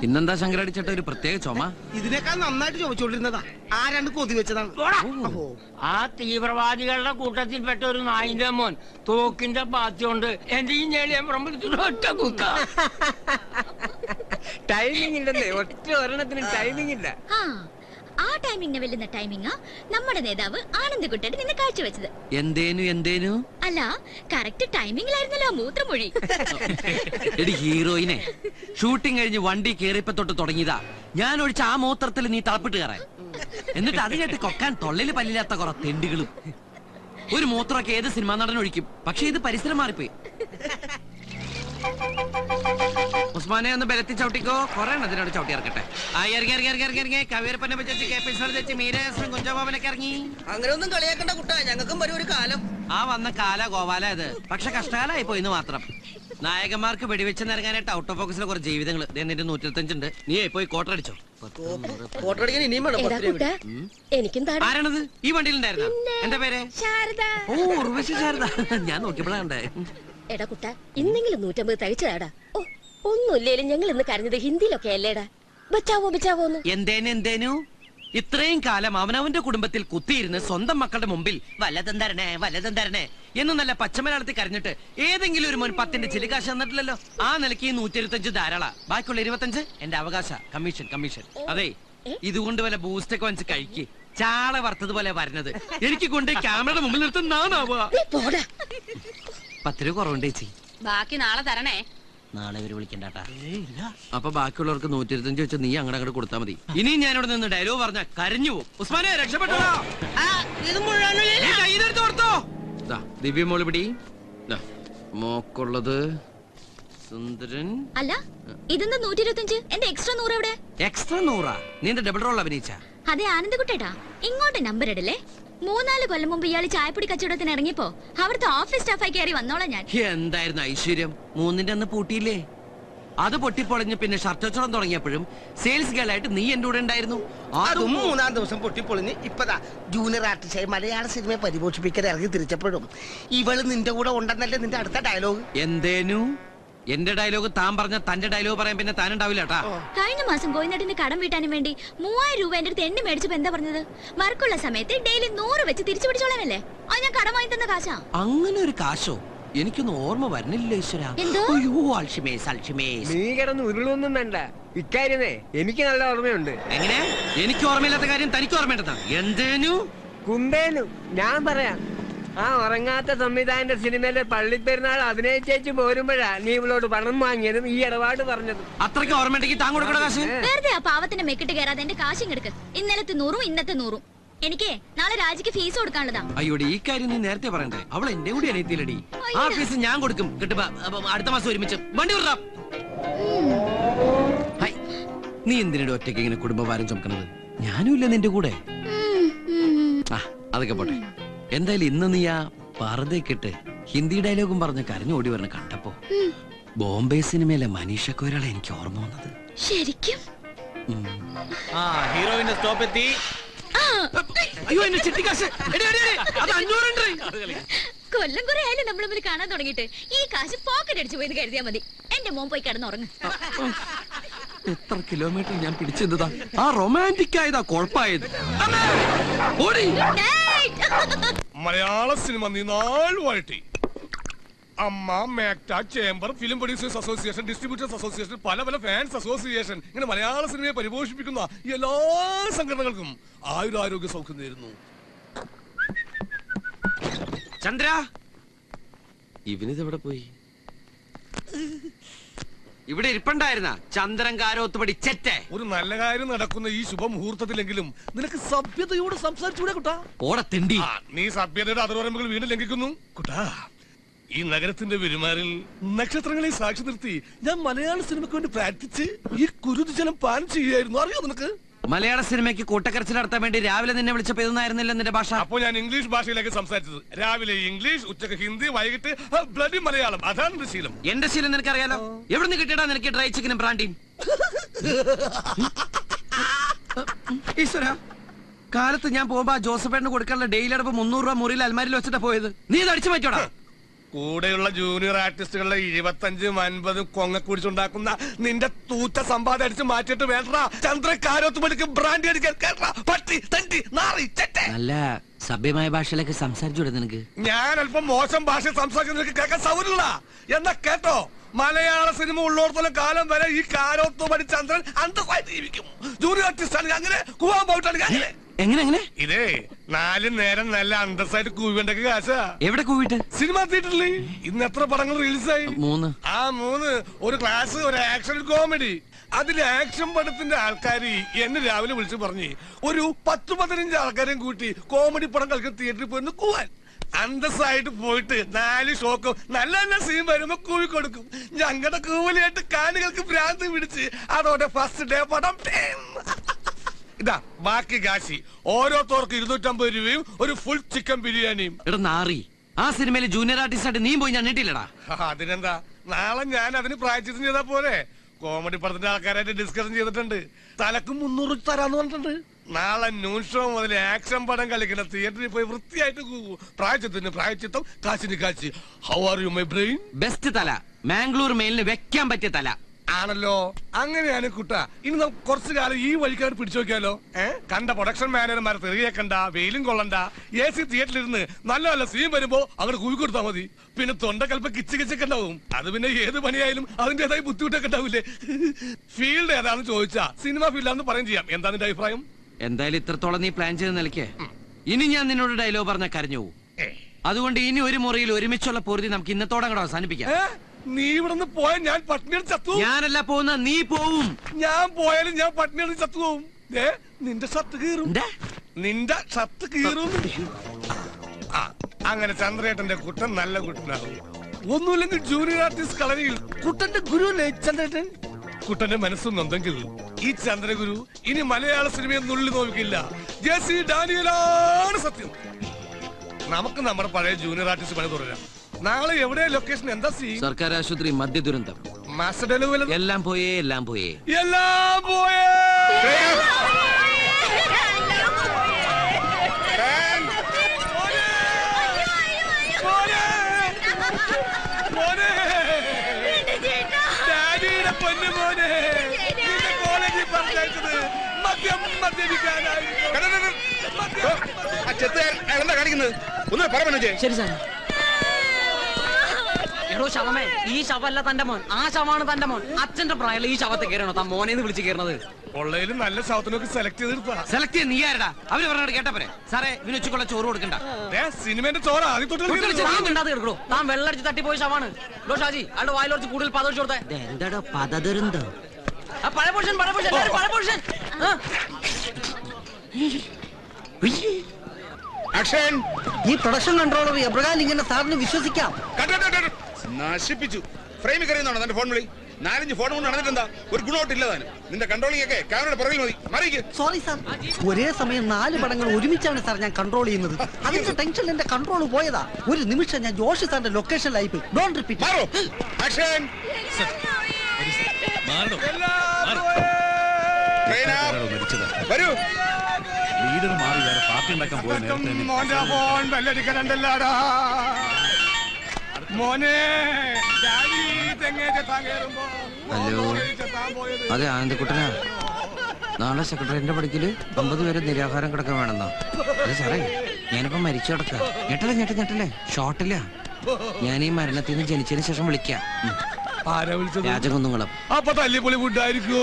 ഇന്നെന്താ ശങ്കരടിച്ചിട്ട് ഒരു പ്രത്യേക ചുമ? ഇതിനേക്കാൾ നന്നായിട്ട് ചോദിച്ചോണ്ടിരുന്നതാ. ആരാണ്ട് കൊതി വെച്ചതാണ്. ആ തീവ്രവാദികളുടെ കൂട്ടത്തിൽപ്പെട്ട ഒരു നായിന്റെ മോൻ തോക്കിന്റെ പാത്തിയോണ്ട് എന്റെ ഈ ഒറ്റ കുത്ത. ടൈമിംഗ് ഇല്ലെന്നേ, ഒറ്റ ഒരെണ്ണത്തിന് ടൈമിംഗ് ഇല്ല. ആ ടൈമിങ്ങിന് വെല്ലുന്ന ടൈമിംഗ് നമ്മുടെ നേതാവ് ആനന്ദകുട്ടൻ നിന്നെ കാഴ്ചവെച്ചത്. എന്തേനു അല്ല, കറക്റ്റ് ടൈമിംഗിലായിരുന്നല്ലോ മൂത്രമൊഴി. എടി ഹീറോയിനെ, ഷൂട്ടിംഗ് കഴിഞ്ഞ് വണ്ടി കേറിയപ്പോ തൊട്ട് തുടങ്ങിയതാ ഞാൻ ഒഴിച്ച ആ മൂത്രത്തിൽ നീ തളപ്പിട്ട് കയറാൻ. എന്നിട്ട് അത് കേട്ട് കൊക്കാൻ തൊള്ളില് പല്ലില്ലാത്ത കുറെ തെണ്ടികളും. ഒരു മൂത്രമൊക്കെ ഏത് സിനിമാ നടൻ ഒഴിക്കും, പക്ഷെ ഇത് പരിസരം മാറിപ്പോയി. ഉസ്മാനെ ഒന്ന് ബലത്തി ചവിട്ടിക്കോ, കുറെ അതിനോട് ചവിട്ടി ഇറക്കട്ടെ. അങ്ങനെ ഒന്നും കളിയാക്കണ്ട കുട്ടാ, ഞങ്ങൾക്കും വരും ഒരു കാലം. ആ വന്ന കാല ഗോപാല ഇത്, പക്ഷെ കഷ്ടകാലായി പോയിന്ന് മാത്രം. നായകന്മാർക്ക് വെടിവെച്ച് നിറങ്ങാനായിട്ട് ഔട്ട് ഓഫ് ഫോക്കസിലെ കുറച്ച് ജീവിതങ്ങൾ എന്നിട്ട് 125 ഉണ്ട്. നീ പോയി കോട്ടടിച്ചോ. ആരാണത് ഈ വണ്ടിയിലുണ്ടായിരുന്ന? എന്റെ പേര് ഓ ഉർവശി ശാരദ. ഞാൻ നോക്കിയപ്പോഴാ കണ്ടേ. എടാ കുട്ട, ഇന്നെങ്കിലും 150 തയ്ച്ചതാടാ. ഓ, ഒന്നുമില്ലേലും ഞങ്ങൾ ഇന്ന് കരഞ്ഞത് ഹിന്ദിയിലൊക്കെ അല്ലേടാ. ബച്ചാവോ ബച്ചാവോന്ന്. എന്തേനു ഇത്രയും കാലം അവനവന്റെ കുടുംബത്തിൽ കുത്തിയിരുന്ന് സ്വന്തം മക്കളുടെ മുമ്പിൽ വല്ലതും തരണേ എന്ന് നല്ല പച്ചമലയാളത്തിൽ കരഞ്ഞിട്ട് ഏതെങ്കിലും ഒരു മോൻ 10ന്റെ ചിലികാശ് തന്നിട്ടില്ലല്ലോ. ആ നിലയ്ക്ക് 125 ധാരാള, ബാക്കിയുള്ള 25 എന്റെ അവകാശ. കമ്മീഷൻ. അതെ, ഇതുകൊണ്ട് വല്ല ബൂസ്റ്റൊക്കെ വാങ്ങിച്ച് കഴിക്ക്. ചാള വറുത്തതുപോലെ വരുന്നത് എനിക്ക് കൊണ്ട് ക്യാമറയുടെ മുമ്പിൽ നിർത്തുന്ന നാണാവുക. 10 രൂപ കുറവുണ്ട് ചേച്ചി, ബാക്കി നാളെ തരണേ. നാളെ ഇവര് വിളിക്കണ്ടാട്ടാ. അപ്പൊ ബാക്കിയുള്ളവർക്ക് 125 വെച്ച് നീ അങ്ങോട്ട് കൊടുത്താൽ മതി. ഇനി ഞാനിവിടെ നിന്ന് ഡയലോഗ് പറഞ്ഞ കരഞ്ഞു പോകും. ഉസ്മാനെ രക്ഷപ്പെട്ടോ. ദിവ്യ മോള് പിടി. മോക്കുള്ളത് സുന്ദരൻ. അല്ല, ഇതെന്താ 125? എന്റെ എക്സ്ട്രാ 100 എവിടെ? എക്സ്ട്രാ 100? നീ എന്റെ ഡബിൾ റോൾ അഭിനയിച്ച? അതെ ആനന്ദകുട്ടേട്ടാ, ഇങ്ങോട്ട് നമ്പർ ഇടല്ലേ. 3-4 കൊല്ലം മുമ്പ് ഇയാള് ചായപ്പൊടി കച്ചവടത്തിന് ഇറങ്ങിയപ്പോ അവിടുത്തെ ഓഫീസ് സ്റ്റാഫായി കയറി വന്നോളാം ഞാൻ. എന്തായിരുന്നു ഐശ്വര്യം, 3ന്റെ അന്ന് പൂട്ടിയില്ലേ? അത് പൊട്ടിപ്പൊളിഞ്ഞ് പിന്നെ ഷർട്ട് വെച്ചോളം തുടങ്ങിയപ്പോഴും സെയിൽസ് ഗേൾ ആയിട്ട് നീ എന്റെ കൂടെ ഉണ്ടായിരുന്നു. അതും 3-ാം ദിവസം പൊട്ടിപ്പൊളിഞ്ഞ് ഇപ്പതാ ജൂനിയർ ആർട്ടിസ്റ്റായി മലയാള സിനിമയെ പരിപോഷിപ്പിക്കാൻ ഇറങ്ങി തിരിച്ചപ്പോഴും ഇവള് നിന്റെ കൂടെ ഉണ്ടെന്നല്ലേ നിന്റെ അടുത്ത ഡയലോഗ്. എന്തേനു? എന്റെ ഡയലോഗ് താൻ പറഞ്ഞ തന്റെ ഡയലോഗ് പറയാൻ പിന്നെ താനുണ്ടാവില്ല കേട്ടാ. കഴിഞ്ഞ മാസം കോയിനാട്ടിന്റെ കടം വീട്ടാനും വേണ്ടി 3000 രൂപ എന്റെ അടുത്ത് എണ്ണ മേടിച്ചപ്പോ എന്താ പറഞ്ഞത്? വർക്കുള്ള സമയത്ത് ഡെയിലി 100 വെച്ച് തിരിച്ചു പിടിച്ചോളാനല്ലേ? അത് ഞാൻ കടം വാങ്ങി തന്ന കാശാ. അങ്ങനെ ഒരു കാശോ? എനിക്കൊന്നും ഓർമ്മ വരുന്നില്ല ഈശ്വര. നീ കിടന്ന് ഉരുളൊന്നും വേണ്ട. ഇക്കാര്യമേ എനിക്ക് നല്ല ഓർമ്മയുണ്ട്. എങ്ങനെ? എനിക്ക് ഓർമ്മയില്ലാത്ത കാര്യം തനിക്ക് ഓർമ്മയുണ്ടെന്നാ? എന്തേനു? കുന്തേനു. ഞാൻ പറയാം. ആ ഉറങ്ങാത്ത സംവിധാനന്റെ സിനിമയിലെ പള്ളിപ്പെരുന്നാൾ അഭിനയിച്ചേച്ച് പോരുമ്പോഴാ നീ ഇവളോട് പണം വാങ്ങിയതും ഈ ഇടപാട് പറഞ്ഞതും. അത്രയ്ക്ക് ഓർമ്മയുണ്ടെങ്കിൽ താൻ കൊടുക്കണ കാശ് വെറുതെ ആ പാവത്തിന്റെ മെക്കിട്ട് കയറാതെ എന്റെ കാശും എടുക്ക്. ഇന്നലത്തെ 100ഉം ഇന്നത്തെ 100ഉം. എനിക്ക് നാളെ രാജിക്ക് ഫീസ് കൊടുക്കാനുള്ളതാ. അയ്യോടി, ഈ കാര്യം നീ നേരത്തെ പറയണ്ടേ? അവൾ എന്റെ കൂടി അനിയത്തിയിലടി. ആ ഫീസ് ഞാൻ കൊടുക്കും. കിട്ടുമ്പോ അടുത്ത മാസം ഒരുമിച്ച് വണ്ടി വിടാം. നീ എന്തിനോട് ഒറ്റയ്ക്ക് ഇങ്ങനെ കുടുംബഭാരം ചുമക്കണത്? ഞാനും ഇല്ല നിന്റെ കൂടെ. അതൊക്കെ പോട്ടെ. എന്തായാലും ഇന്ന് നീ ആ പറതേക്കിട്ട് ഹിന്ദി ഡയലോഗും പറഞ്ഞ് കരഞ്ഞോടി വരണ കണ്ടപ്പോ ബോംബെ സിനിമയിലെ മനീഷ കൊയ്രാളെ എനിക്ക് ഓർമ്മ വന്നത്. ശരിക്കും ഹീറോയിന്റെ സ്റ്റോപ്പ് എത്തി. അയ്യോ, എന്നെ ചിട്ടിക്കാശ്. കൊല്ലം കുറെ ആയാലും നമ്മൾ തമ്മിൽ കാണാൻ തുടങ്ങിയിട്ട് ഈ കാശ് പോക്കറ്റ് അടിച്ചു പോയി കരുതിയാ മതി. എന്റെ മോൻ പോയി കിടന്നുറങ്ങ്. എത്ര കിലോമീറ്റർ ഞാൻ പിടിച്ചെന്നതാ. ആ റൊമാൻറ്റിക് ആയതാ കുഴപ്പമായത്. മലയാള സിനിമ നീനാൾ വഴറ്റി. AMMA, MACTA, chamber, film producers association, distributors association, പല പല ഫാൻസ് അസോസിയേഷൻ, ഇങ്ങനെ മലയാള സിനിമയെ പരിപോഷിപ്പിക്കുന്ന എല്ലാ സംഘടനകൾക്കും ആയുരാരോഗ്യ സൗഖ്യം നേരുന്നു. ചന്ദ്ര, ഇവനിതെവിടെ പോയി? ഇവിടെ ഇരിപ്പുണ്ടായിരുന്ന ചന്ദ്രൻ കാരോത്തുപടി ചെറ്റേ. ഒരു നല്ല കാര്യം നടക്കുന്ന ഈ ശുഭമുഹൂർത്തത്തിലെങ്കിലും നിനക്ക് സഭ്യതയോട് സംസാരിച്ചൂടെ കുട്ടാ? ഓടെ തിണ്ടി. നീ സഭ്യതയുടെ അതിർവരമ്പുകൾ വീണ്ടും ലംഘിക്കുന്നു കുട്ടാ. ഈ നഗരത്തിന്റെ പെരുമാറിൽ നക്ഷത്രങ്ങളെ സാക്ഷി നിർത്തി ഞാൻ മലയാള സിനിമയ്ക്ക് വേണ്ടി പ്രാർത്ഥിച്ച് ഈ കുരുതിജലം പാനം ചെയ്യുകയായിരുന്നു. അറിയോ നിനക്ക്? മലയാള സിനിമയ്ക്ക് കൂട്ടക്കരച്ചിൽ നടത്താൻ വേണ്ടി രാവിലെ നിന്നെ വിളിച്ചപ്പോ ഇതൊന്നായിരുന്നില്ല നിന്റെ ഭാഷ. അപ്പൊ ഞാൻ ഇംഗ്ലീഷ് ഭാഷയിലേക്ക് സംസാരിച്ചത്. രാവിലെ ഇംഗ്ലീഷ്, ഉച്ചക്ക് ഹിന്ദി, വൈകിട്ട് ബ്ലഡി മലയാളം. അതാണ് എന്റെ ശീലം. എന്റെ ശീലം നിനക്കറിയാലോ. എവിടെ നിന്ന് കിട്ടിയടാ നിനക്ക് ഡ്രൈ ചിക്കനും ബ്രാൻഡിയും? ഈശ്വര, കാലത്ത് ഞാൻ പോകുമ്പോ ജോസഫേട്ടിന് കൊടുക്കാനുള്ള ഡെയിലി അടപ്പ് 300 രൂപ മുറിയിൽ അൽമാരിൽ വെച്ചിട്ടാ പോയത്. നീ ഇത് അടിച്ചു മാറ്റോടാ. കൂടെയുള്ള ജൂനിയർ ആർട്ടിസ്റ്റുകളുടെ 25-50 കൊങ്ങ കുടിച്ചുണ്ടാക്കുന്ന നിന്റെ തൂറ്റ സമ്പാദം അടിച്ച് മാറ്റിയിട്ട് വേണ്ട ചന്ദ്രക്കാരോത്ത് മണിക്ക് ബ്രാൻഡി അടിക്കാൻ പട്ടി തണ്ടി നാറി ചെറ്റെ. നല്ല സഭ്യമായ ഭാഷയിലൊക്കെ സംസാരിച്ചൂടെ നിനക്ക്? ഞാൻ അല്പം മോശം ഭാഷ സംസാരിക്കുന്ന നിനക്ക് കേൾക്കാൻ സൗകര്യമില്ല എന്നാ കേട്ടോ. മലയാള സിനിമ ഉള്ളോടത്തോളം കാലം വരെ ഈ കാരോത്ത് മണി ചന്ദ്രൻ അന്തസ്സായിട്ട് ജീവിക്കും. ജൂനിയർ ആർട്ടിസ്റ്റ് ആണെങ്കിൽ അങ്ങനെ കൂവാൻ പോയിട്ടാണെങ്കിൽ അങ്ങനെ. എങ്ങനെ ഇതേ 4 നേരം നല്ല അന്തസ്സായിട്ട് കൂവേണ്ടൊക്കെ കാശാ. എവിടെ കൂവിട്ട്? സിനിമ തിയേറ്ററിൽ ഇന്ന് എത്ര പടങ്ങൾ റിലീസായി? 3. ആ 3 ഒരു ക്ലാസ്, ഒരു ആക്ഷൻ, കോമഡി. അതിൽ ആക്ഷൻ പടത്തിന്റെ ആൾക്കാര് എന്നെ രാവിലെ വിളിച്ചു പറഞ്ഞ് ഒരു 10-15 ആൾക്കാരെയും കൂട്ടി കോമഡി പടം കളിക്കുന്ന തിയേറ്ററിൽ പോയി കൂവാൻ. അന്തസ്സായിട്ട് പോയിട്ട് 4 ഷോക്കും നല്ല നല്ല സീൻ വരുമ്പോ കൂവി കൊടുക്കും. ഞങ്ങളുടെ കൂവലിയായിട്ട് കാണികൾക്ക് ഭ്രാന്ത് പിടിച്ച് അതോടെ ഫസ്റ്റ് ഡേ പടം ഇതാ ബാക്കി കാശി ഓരോരുത്തർക്ക് 250 രൂപയും ഒരു ഫുൾ ചിക്കൻ ബിരിയാണിയും. എടാ നാറി, ആ സിനിമയിൽ ജൂനിയർ ആർട്ടിസ്റ്റ് ആയിട്ട് നീ പോയി ഞാൻ ഞെട്ടില്ലടാ. അതിനെന്താ, നാളെ ഞാൻ അതിന് പ്രായച്ചിത്തം ചെയ്താ പോരെ. കോമഡി പടത്തിന്റെ ആൾക്കാരായിട്ട് ഡിസ്കഷൻ ചെയ്തിട്ടുണ്ട്. തലക്ക് 300 തരാന്ന് പറഞ്ഞിട്ടുണ്ട്. നാളെ ന്യൂൺ ഷോ മുതൽ ആക്ഷൻ പടം കളിക്കുന്ന തിയേറ്ററിൽ പോയി വൃത്തിയായിട്ട് പ്രായച്ചിത്തത്തിന് പ്രായച്ചിത്തം, കാശിന് Kashi. How are you my brain? Best തല, മാംഗ്ലൂർ മെയിലിന് വെക്കാൻ പറ്റിയ തല ആണല്ലോ. അങ്ങനെയാണ് കുട്ട. ഇനി നമുക്ക് കുറച്ചു കാലം ഈ വഴിക്കാർ പിടിച്ചു നോക്കിയാലോ? കണ്ട പ്രൊഡക്ഷൻ മാനേജർമാരെ തെറിയേക്കണ്ട, വെയിലും കൊള്ളണ്ട, AC തിയേറ്ററിൽ ഇരുന്ന് നല്ല നല്ല സീൻ വരുമ്പോ അങ്ങോട്ട് കൂവി കൊടുത്താൽ മതി. പിന്നെ തൊണ്ടക്കൽപ്പ കിച്ച് കിച്ചൊക്കെ ഉണ്ടാവും. അത് പിന്നെ ഏത് പണിയായാലും അതിന്റേതായ ബുദ്ധിമുട്ടൊക്കെ ഉണ്ടാവില്ലേ? ഫീൽഡ് ഏതാണെന്ന് ചോദിച്ചാ സിനിമ ഫീൽഡാന്ന് പറയും ചെയ്യാം. എന്താ നിന്റെ അഭിപ്രായം? എന്തായാലും ഇത്രത്തോളം നീ പ്ലാൻ ചെയ്ത് നിലയ്ക്ക് ഇനി ഞാൻ നിന്നോട് ഡയലോഗ് പറഞ്ഞ കരഞ്ഞു പോകും. അതുകൊണ്ട് ഇനി ഒരു മുറിയിൽ ഒരുമിച്ചുള്ള പൊറുതി നമുക്ക് ഇന്നത്തോടെ അങ്ങോട്ട് അവസാനിപ്പിക്കാം. നീ ഇവിടുന്ന് പോയാൽ ഞാൻ പട്ടിണി ചത്തു. ഞാനല്ല പോകുന്ന, നീ പോവും. ഞാൻ പോയാലും ഞാൻ പട്ടിണി ചത്തു പോവും. നിന്റെ ഷർട്ട് കീറും, നിന്റെ ഷർട്ട് കീറും. അങ്ങനെ ചന്ദ്രേട്ടന്റെ കുട്ടൻ നല്ല കുട്ടനാകും. ഒന്നുമില്ലെങ്കിൽ ജൂനിയർ ആർട്ടിസ്റ്റ് കളരിയിൽ കുട്ടന്റെ ഗുരു അല്ലേ ചന്ദ്രേട്ടൻ? കുട്ടന്റെ മനസ്സൊന്നുണ്ടെങ്കിൽ ഈ ചന്ദ്രഗുരു ഇനി മലയാള സിനിമയെ നുള്ളി നോക്കില്ല. JC ഡാനിയലാണ് സത്യം. നമുക്ക് നമ്മുടെ പഴയ ജൂനിയർ ആർട്ടിസ്റ്റ് പണി തുടരാം. നാളെ എവിടെ ലൊക്കേഷൻ? എന്താ സീ? സർക്കാർ ആശുപത്രി, മദ്യ ദുരന്തം. മാസ്റ്റർ ഡെലിവറി എല്ലാം പോയേ, എല്ലാം പോയേ, എല്ലാം പോയേ. ഡാഡിയുടെ പൊന്നു മോനെ, നിന്റെ കോളേജിൽ പറഞ്ഞത് മദ്യം മദ്യപിക്കാനായി. എന്താ കാണിക്കുന്നത്? ഒന്ന് പറഞ്ഞു. ശരി സാർ. എടോ ശവമേ, ഈ ശവല്ല തന്റെ മോൻ, ആ ശവമാണ് തന്റെ മോൻ. അച്ഛന്റെ പ്രായമുള്ള ഈ ശവത്തെ കയറണോ താൻ മോനെന്ന് വിളിച്ച് കയറുന്നത്? ഉള്ളതിലും നല്ല ശവത്തിനൊക്കെ സെലക്ട് ചെയ്തെടുത്താ. സെലക്ട് ചെയ്ത് നീ ആരടാ? അവര് പറഞ്ഞോട് കേട്ടപ്പോരെ. സാറേ, ഇവന് ഉച്ചക്കുള്ള ചോറ് കൊടുക്കണ്ട. സിനിമന്റെ ചോറ ആദ്യം താൻ കിടക്കണോ? താൻ വെള്ളടിച്ച് തട്ടിപ്പോയ ശവാണ്. ലോ ഷാജി, അയാളുടെ വായിലോർച്ച് കൂടുതൽ പതച്ചു കൊടുത്തേ. എന്താടോ പദദുരന്തോ? പഴയ പൊസിഷൻ, പഴയ പൊസിഷൻ, പഴയ പൊസിഷൻ. ഈ പ്രൊഡക്ഷൻ കൺട്രോളർ എബ്രഹാം ഇങ്ങനെ സാറിന് വിശ്വസിക്കാം? നശിപ്പിച്ചു. ഫ്രെയിമിൽ കറിയുന്നതാണോ തന്റെ ഫോൺ വിളി? 4-5 ഫോൺ കൊണ്ട് നടന്നിട്ടെന്താ? ഒരു ഗുണമായിട്ടില്ല താനും. നിന്റെ കൺട്രോളിംഗ് ഒക്കെ ക്യാമറയുടെ പുറകിൽ മതി. മറിയിക്ക്. സോറി സാർ, ഒരേ സമയം 4 പടങ്ങൾ ഒരുമിച്ചാണ് സാർ ഞാൻ കൺട്രോൾ ചെയ്യുന്നത്. അതിന്റെ ടെൻഷൻ എന്റെ കൺട്രോൾ പോയതാ. ഒരു നിമിഷം ഞാൻ ജോഷി സാറിന്റെ ലൊക്കേഷനിലായി പോയി. Don't repeat. മാറോ. ആക്ഷൻ. വരൂ. ലീഡർ മാറി വേറെ പാർട്ടി ഉണ്ടാക്കാൻ പോയ മോന്റെ ഫോൺ ബെല്ലടിക്കണ്ടല്ലാടാ മോനെ. ഹലോ, അതെ ആനന്ദക്കുട്ടനാ. നാളെ സെക്രട്ടറിന്റെ പഠിക്കല് 50 പേര് നിരാഹാരം കിടക്കാൻ വേണമെന്നോ? അതെ സാറേ, ഞാനിപ്പോ മരിച്ചു കിടക്കാം. ഞെട്ടല്ലേ ഷോട്ടില്ല. ഞാൻ ഈ മരണത്തിൽ നിന്ന് ജനിച്ചതിന് ശേഷം വിളിക്കാം. ആരാ വിളിച്ചത്? രാജകുന്നുങ്ങളും. അപ്പൊ തല്ലിപ്പൊളി ഫുഡായിരിക്കോ?